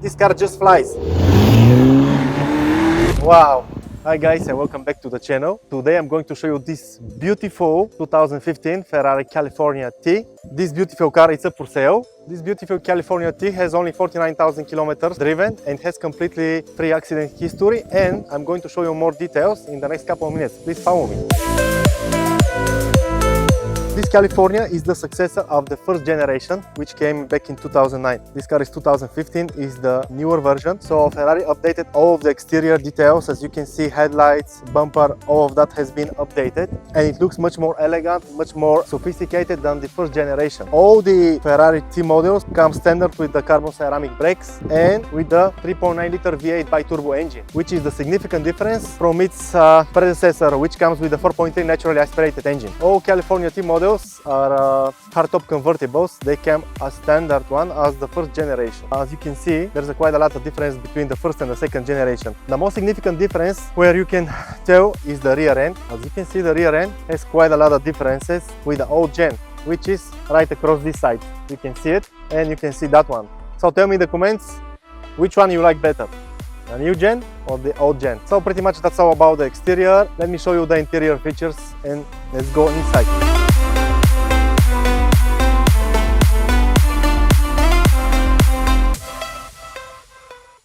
this car just flies. Wow! Hi guys and welcome back to the channel. Today I'm going to show you this beautiful 2015 Ferrari California T. This beautiful car is up for sale. This beautiful California T has only 49,000 kilometers driven and has completely free accident history, and I'm going to show you more details in the next couple of minutes. Please follow me. This California is the successor of the first generation, which came back in 2009. This car is 2015, is the newer version. So Ferrari updated all of the exterior details. As you can see, headlights, bumper, all of that has been updated. And it looks much more elegant, much more sophisticated than the first generation. All the Ferrari T models come standard with the carbon ceramic brakes and with the 3.9 liter V8 bi-turbo engine, which is the significant difference from its predecessor, which comes with the 4.3 naturally aspirated engine. All California T models are hardtop convertibles. They came as standard one as the first generation. As you can see, there's quite a lot of difference between the first and the second generation. The most significant difference where you can tell is the rear end. As you can see, the rear end has quite a lot of differences with the old gen, which is right across this side. You can see it and you can see that one. So tell me in the comments which one you like better, the new gen or the old gen. So pretty much that's all about the exterior. Let me show you the interior features and let's go inside.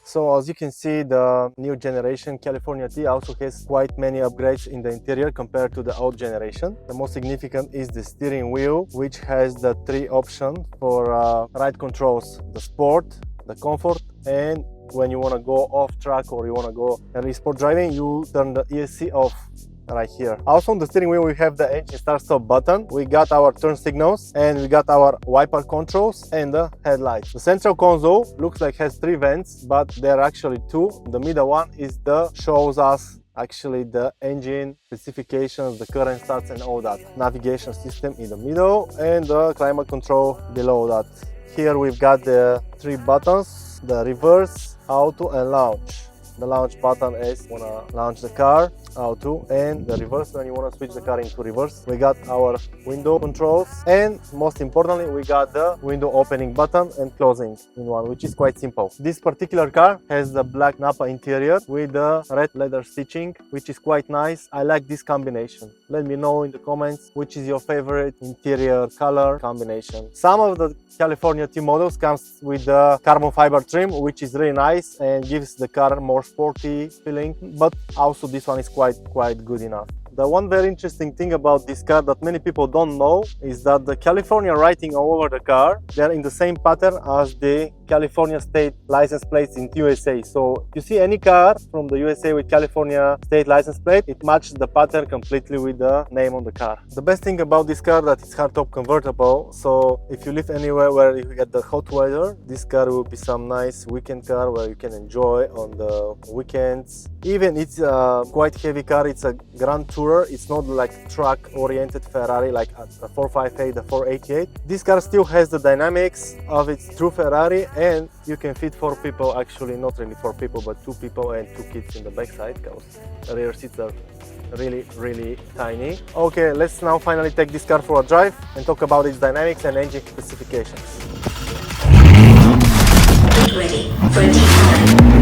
So as you can see, the new generation California T also has quite many upgrades in the interior compared to the old generation. The most significant is the steering wheel, which has the three options for ride controls: the sport, the comfort, and when you want to go off track or you want to go and sport driving, you turn the ESC off right here. Also on the steering wheel we have the engine start stop button, we got our turn signals, and we got our wiper controls and the headlights. The central console looks like has three vents, but there are actually two. The middle one is the shows us actually the engine specifications, the current stats and all that. Navigation system in the middle and the climate control below that. Here we've got the three buttons: the reverse, auto and launch. The launch button is when you want to launch the car, auto, and the reverse when you want to switch the car into reverse. We got our window controls, and most importantly we got the window opening button and closing in one, which is quite simple. This particular car has the black Napa interior with the red leather stitching, which is quite nice. I like this combination. Let me know in the comments which is your favorite interior color combination. Some of the California T models comes with the carbon fiber trim, which is really nice and gives the car more sporty feeling, but also this one is quite good enough. The one very interesting thing about this car that many people don't know is that the California writing all over the car, they're in the same pattern as the California state license plates in USA. So if you see any car from the USA with California state license plate, it matches the pattern completely with the name on the car. The best thing about this car that it's hardtop convertible, so if you live anywhere where you get the hot weather, this car will be some nice weekend car where you can enjoy on the weekends. Even it's a quite heavy car, it's a Grand Tourer. It's not like truck-oriented Ferrari like the 458, the 488. This car still has the dynamics of its true Ferrari, and you can fit 4 people, actually not really 4 people, but 2 people and 2 kids in the backside, because the rear seats are really tiny. Okay, let's now finally take this car for a drive and talk about its dynamics and engine specifications. Ready for a deep dive.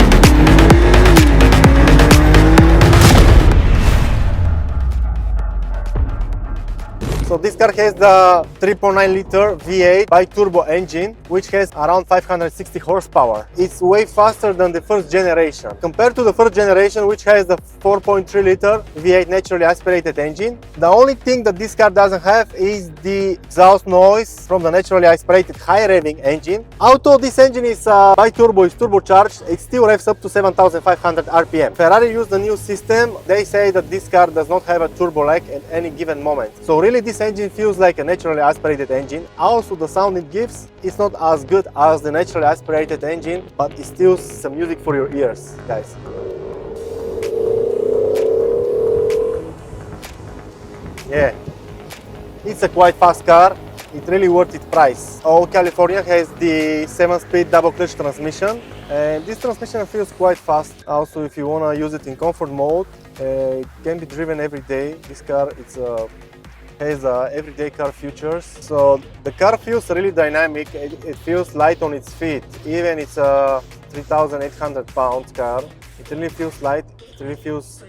So this car has the 3.9 liter V8 bi-turbo engine, which has around 560 horsepower. It's way faster than the first generation. Compared to the first generation, which has the 4.3 liter V8 naturally aspirated engine, the only thing that this car doesn't have is the exhaust noise from the naturally aspirated high revving engine. Although this engine is bi-turbo, is turbocharged, it still revs up to 7,500 RPM. Ferrari used the new system. They say that this car does not have a turbo lag at any given moment. So really this engine feels like a naturally aspirated engine. Also the sound it gives is not as good as the naturally aspirated engine, but it's still some music for your ears, guys. Yeah, it's a quite fast car. It's really worth its price. All California has the 7-speed double clutch transmission, and this transmission feels quite fast. Also, if you want to use it in comfort mode, it can be driven every day. This car, it's has everyday car features. So the car feels really dynamic. It feels light on its feet. Even it's a 3,800 pound car. It really feels light. It really feels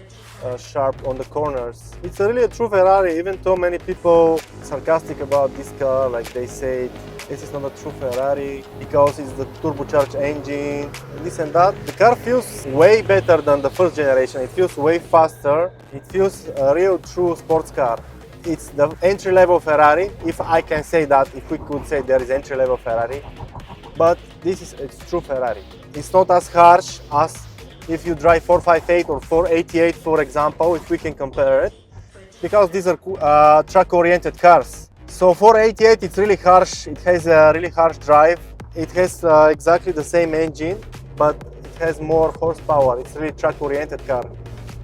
sharp on the corners. It's really a true Ferrari, even though many people sarcastic about this car, like they say this is not a true Ferrari because it's the turbocharged engine, this and that. The car feels way better than the first generation. It feels way faster. It feels a real true sports car. It's the entry-level Ferrari, if I can say that, if we could say there is entry-level Ferrari. But this is a true Ferrari. It's not as harsh as if you drive 458 or 488, for example, if we can compare it, because these are track-oriented cars. So 488, it's really harsh. It has a really harsh drive. It has exactly the same engine, but it has more horsepower. It's really track-oriented car.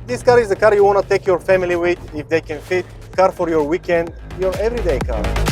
This car is the car you want to take your family with if they can fit. Car for your weekend, your everyday car.